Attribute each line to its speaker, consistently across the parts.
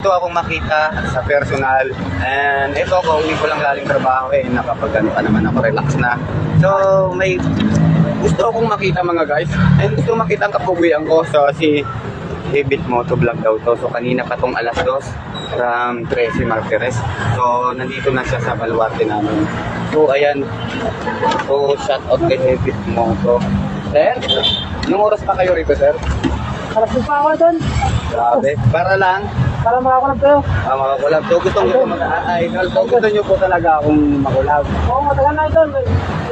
Speaker 1: gusto akong makita sa personal. And ito, kauli ko lang galing trabaho nakapagano pa naman ako, relax na. So, may gusto akong makita mga guys. And gusto makita ang kapugian ko. So, si Ebit Motovlog daw to. So, kanina pa tong alas 2 from 13 Martires. So, nandito na siya sa baluarte namin. So, ayan. So, shout out kay Ebit Moto. Sir, anong oras pa kayo rito, sir?
Speaker 2: Alas pa ako doon.
Speaker 1: Grabe. Para lang?
Speaker 2: Para makakulab kayo.
Speaker 1: Makakulab. So, gusto mag-idol. So, gusto nyo po talaga akong makulab.
Speaker 2: Oo, matagal na ito.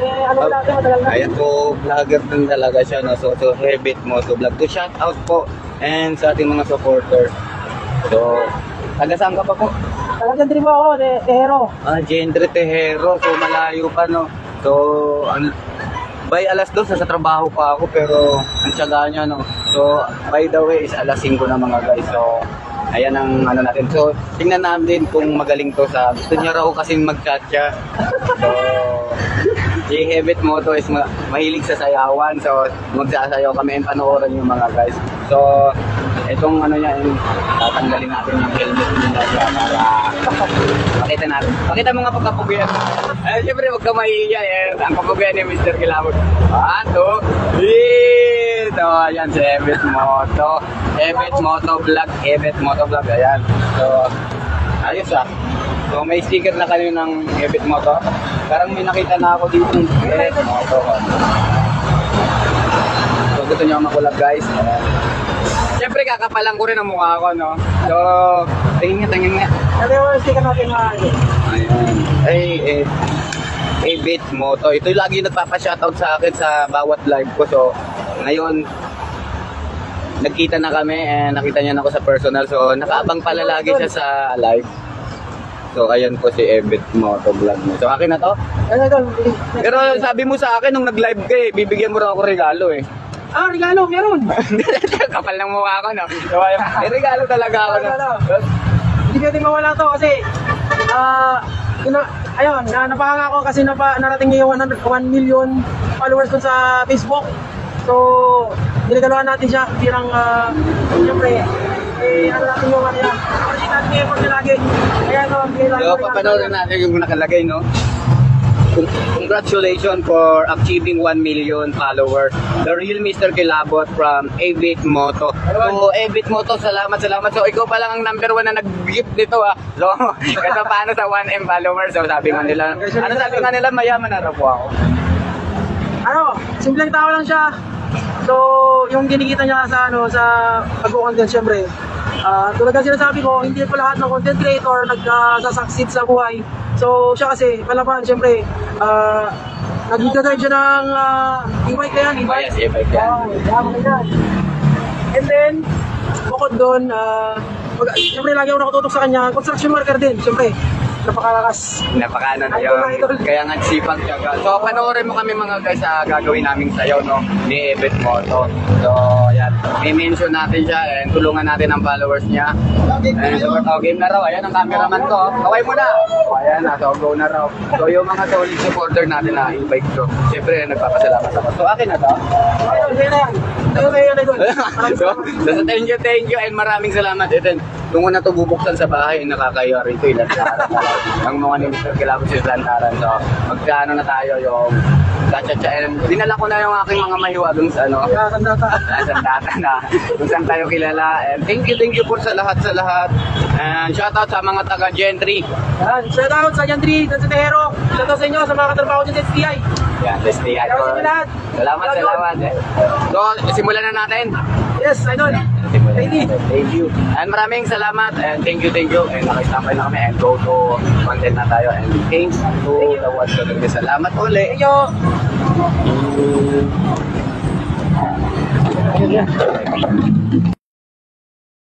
Speaker 2: Ano natin, matagal na.
Speaker 1: Ayan po, vlogger din talaga siya. No? So, Ebit Motovlog. To shout out po. And sa ating mga supporters. So, taga saan ka pa po?
Speaker 2: Taga Gentry po ako, Tehero.
Speaker 1: Gentry Tehero. So, malayo pa, no? So, by alas 2, sa trabaho pa ako, pero ang tiyaga niya, no? So, by the way, is alas 5 na mga guys. So, ayan ang ano natin. So, tingnan natin kung magaling to sa... Gusto niya raw kasing mag-chatcha. So, si Ebit Moto is mahilig sa sayawan. So, magsasayaw kami and panoorin yung mga guys. So, itong ano niya, tatanggalin natin yung helmet nila para makita natin. Pakita mo nga pagkapugian. Siyempre, huwag ka mahihiya ang kapugian ni Mr. Kilabot. Ito, ayan si Ebit Moto. Ebit Motovlog. Ebit Motovlog, ayan. So, ayos So, may sticker na kayo ng Ebit Moto. Parang may nakita na ako dito ng Ebit Moto. So, gusto nyo makulab guys. Siyempre, kakapalang ko rin ang mukha ko, no? So, tingin nga.
Speaker 2: Sabi mo, sticker natin mga
Speaker 1: Ayan. Ebit Moto. Ito yung lagi nagpapa-shoutout sa akin sa bawat live ko. So, ngayon, nagkita na kami and nakita niya na ako sa personal. So, nakaabang pala lagi siya sa live. So, ayan po si Ebit Motovlog mo. So, akin na to. Pero sabi mo sa akin nung nag-live ka bibigyan mo rin ako regalo
Speaker 2: regalo, meron.
Speaker 1: Kapal ng mukha ko, no? So, may regalo talaga ako.
Speaker 2: Hindi natin mawala to kasi ayun, napakanga ko kasi narating niya yung 1 million followers ko sa Facebook. So, ginagaluhan natin siya bilang siyempre ano natin yung ano yan. Kasi natin yung effort lagi. Kaya
Speaker 1: so, papanoorin natin yung nakalagay, no? Congratulations for achieving 1 million followers. The real Mr. Kilabot from Ebit Moto. So, Ebit Moto, salamat. So, ikaw pa lang ang number 1 na nag-gift nito, So, kasi paano sa 1M followers? So, sabi nga nila, mayaman na raw po ako.
Speaker 2: Simpleng tao lang siya. So, yung kinikita niya sa pag-content, syempre. Tulad ng sinasabi ko, hindi po lahat ng content creator nagsucceed sa buhay. So, siya kasi, palaban, syempre, nag-drive siya ng e-bike na yan, e-bike.
Speaker 1: Yes, e-bike yan.
Speaker 2: And then, bukod doon, syempre, lagi ako nakatutok sa kanya, construction worker din, syempre. Napakalakas.
Speaker 1: Napakaano na yun. Kaya nga sipag siya. So, panoorin mo kami mga guys sa gagawin naming sayaw, no? Ni Ebit Moto. So, ayan. I-mention natin siya and tulungan natin ang followers niya. And game na raw. Ayan ang cameraman ko. Kaway mo na. Ayan na. So, go na raw. So, yung mga solid supporter natin na i-bike ko. Siyempre, nagpapasalamat ako. So, akin na to. So, thank you and maraming salamat. Ito, tungo na to bubuksan sa bahay. Nakakaya rito. Ilan na ang mga ni Mr. Kilabot sa Lantaran. So, magkano na tayo yung chat-chat. And dinala ko na yung aking mga mahiwagang sa sandata na kung saan tayo kilala. And thank you po sa lahat. And shoutout sa mga taga-Gentry.
Speaker 2: Shoutout sa Gentry, sa Tehero. Shoutout sa inyo, sa mga katrabaho dyan sa STI.
Speaker 1: Yan, STI. Salamat. So, simulan na natin.
Speaker 2: Yes, idol.
Speaker 1: Thank you. And maraming salamat and thank you. And nakistambay na kami and go to content na tayo. And thanks to the ones who naging salamat ulit.
Speaker 2: Thank you.